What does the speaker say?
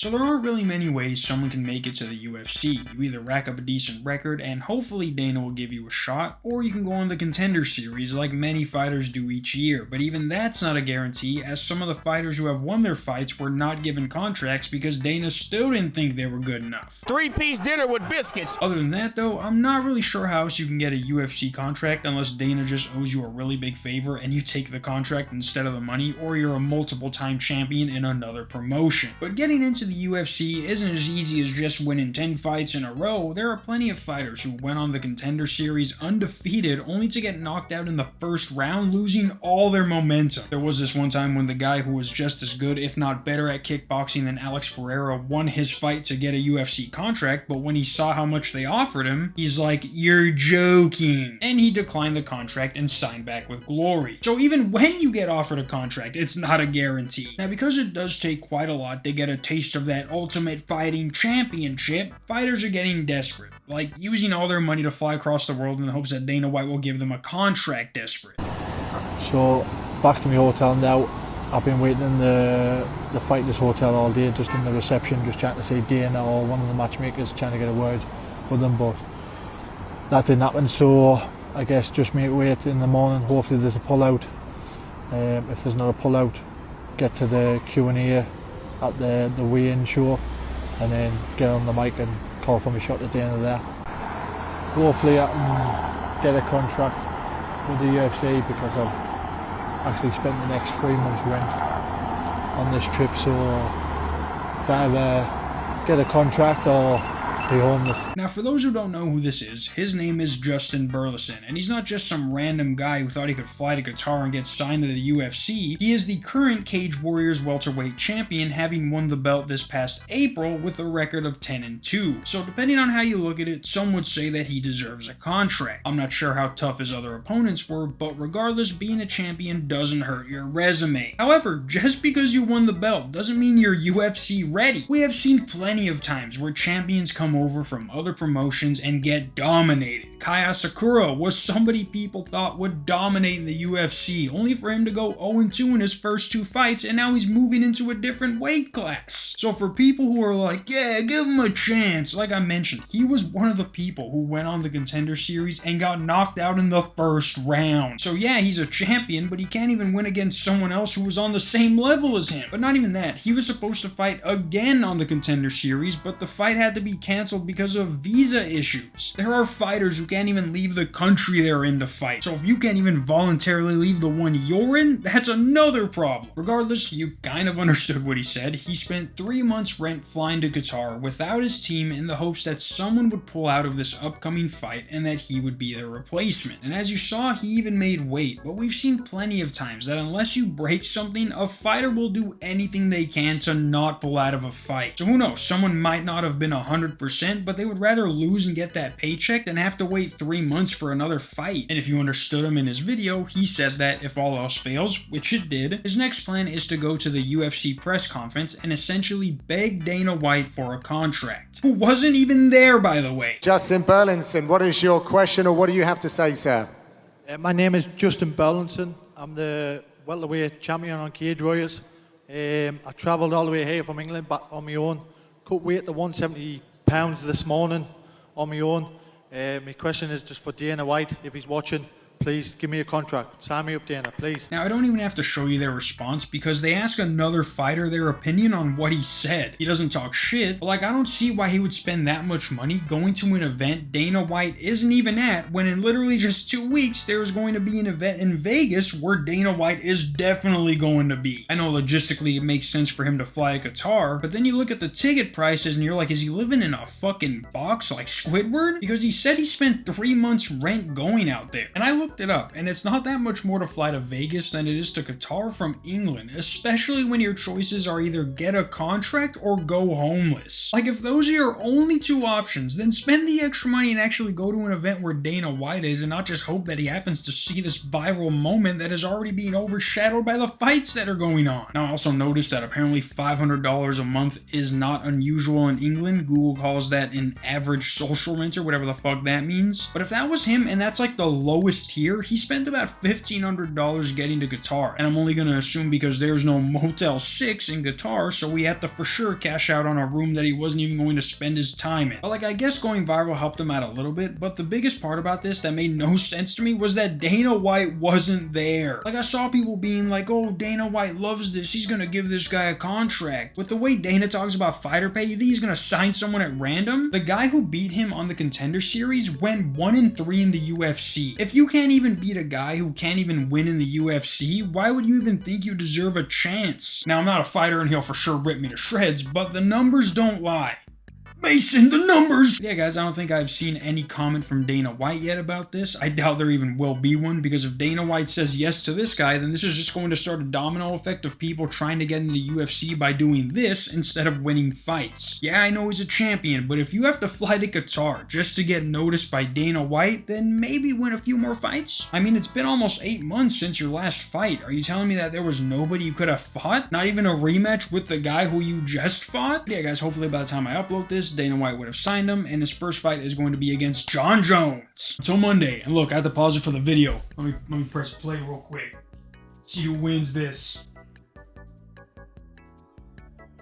So there aren't really many ways someone can make it to the UFC. You either rack up a decent record and hopefully Dana will give you a shot, or you can go on the Contender Series like many fighters do each year, but even that's not a guarantee, as some of the fighters who have won their fights were not given contracts because Dana still didn't think they were good enough. Three-piece dinner with biscuits. Other than that though, I'm not really sure how else you can get a UFC contract unless Dana just owes you a really big favor and you take the contract instead of the money, or you're a multiple time champion in another promotion. But getting into the UFC isn't as easy as just winning 10 fights in a row. There are plenty of fighters who went on the Contender Series undefeated only to get knocked out in the first round, losing all their momentum. There was this one time when the guy who was just as good, if not better at kickboxing than Alex Pereira, won his fight to get a UFC contract, but when he saw how much they offered him, he's like, "You're joking," and he declined the contract and signed back with Glory. So even when you get offered a contract, it's not a guarantee. Now, because it does take quite a lot to get a taste of that Ultimate Fighting Championship, fighters are getting desperate, like using all their money to fly across the world in the hopes that Dana White will give them a contract desperate. So back to my hotel now. I've been waiting in the fighters' hotel all day, just in the reception, just trying to see Dana or one of the matchmakers, trying to get a word with them, but that didn't happen. So I guess just make wait in the morning. Hopefully there's a pull out. If there's not a pull out, get to the Q&A at the weigh-in show, and then get on the mic and call for my shot at the end of there. Hopefully I can get a contract with the UFC, because I've actually spent the next 3 months rent on this trip, so if I ever get a contract or be homeless. Now, for those who don't know who this is, his name is Justin Burlinson, and he's not just some random guy who thought he could fly to Qatar and get signed to the UFC. He is the current Cage Warriors welterweight champion, having won the belt this past April with a record of 10-2. So depending on how you look at it, some would say that he deserves a contract. I'm not sure how tough his other opponents were, but regardless, being a champion doesn't hurt your resume. However, just because you won the belt doesn't mean you're UFC ready. We have seen plenty of times where champions come over from other promotions and get dominated. Kaya Sakura was somebody people thought would dominate in the UFC, only for him to go 0-2 in his first 2 fights, and now he's moving into a different weight class. So for people who are like, yeah, give him a chance, like I mentioned, he was one of the people who went on the Contender Series and got knocked out in the first round. So yeah, he's a champion, but he can't even win against someone else who was on the same level as him. But not even that, he was supposed to fight again on the Contender Series, but the fight had to be canceled because of visa issues. There are fighters who can't even leave the country they're in to fight, so if you can't even voluntarily leave the one you're in, that's another problem. Regardless, you kind of understood what he said. He spent 3 months rent flying to Qatar without his team in the hopes that someone would pull out of this upcoming fight and that he would be their replacement. And as you saw, he even made weight, but we've seen plenty of times that unless you break something, a fighter will do anything they can to not pull out of a fight. So who knows, someone might not have been 100%, but they would rather lose and get that paycheck than have to wait 3 months for another fight. And if you understood him in his video, he said that if all else fails, which it did, his next plan is to go to the UFC press conference and essentially beg Dana White for a contract. Who wasn't even there, by the way. Justin Burlinson, what is your question, or what do you have to say, sir? My name is Justin Burlinson. I'm the welterweight champion on Cage Warriors. I travelled all the way here from England back on my own. Cut weight to 170 pounds this morning on my own. My question is just for Dana White, if he's watching, please give me a contract. Sign me up, Dana, please. Now, I don't even have to show you their response because they ask another fighter their opinion on what he said. He doesn't talk shit, but like, I don't see why he would spend that much money going to an event Dana White isn't even at, when in literally just 2 weeks there's going to be an event in Vegas where Dana White is definitely going to be. I know logistically it makes sense for him to fly to Qatar, but then you look at the ticket prices and you're like, is he living in a fucking box like Squidward? Because he said he spent 3 months rent going out there. And I looked it up, and it's not that much more to fly to Vegas than it is to Qatar from England, especially when your choices are either get a contract or go homeless. Like, if those are your only 2 options, then spend the extra money and actually go to an event where Dana White is, and not just hope that he happens to see this viral moment that is already being overshadowed by the fights that are going on. Now, I also noticed that apparently $500 a month is not unusual in England. Google calls that an average social renter, whatever the fuck that means. But if that was him, and that's like the lowest tier here, he spent about $1,500 getting to Qatar. And I'm only going to assume because there's no Motel 6 in Qatar, so we had to for sure cash out on a room that he wasn't even going to spend his time in. But like, I guess going viral helped him out a little bit, but the biggest part about this that made no sense to me was that Dana White wasn't there. Like, I saw people being like, oh, Dana White loves this, he's gonna give this guy a contract. With the way Dana talks about fighter pay, you think he's gonna sign someone at random? The guy who beat him on the Contender Series went 1-3 in the UFC. If you can't even beat a guy who can't even win in the UFC, why would you even think you deserve a chance? Now, I'm not a fighter and he'll for sure rip me to shreds, but the numbers don't lie. Mason, the numbers! Yeah, guys, I don't think I've seen any comment from Dana White yet about this. I doubt there even will be one, because if Dana White says yes to this guy, then this is just going to start a domino effect of people trying to get into the UFC by doing this instead of winning fights. Yeah, I know he's a champion, but if you have to fly to Qatar just to get noticed by Dana White, then maybe win a few more fights? I mean, it's been almost 8 months since your last fight. Are you telling me that there was nobody you could have fought? Not even a rematch with the guy who you just fought? Yeah, guys, hopefully by the time I upload this, Dana White would have signed him, and his first fight is going to be against John Jones. Until Monday, and look, I had to pause it for the video. Let me press play real quick. See who wins this.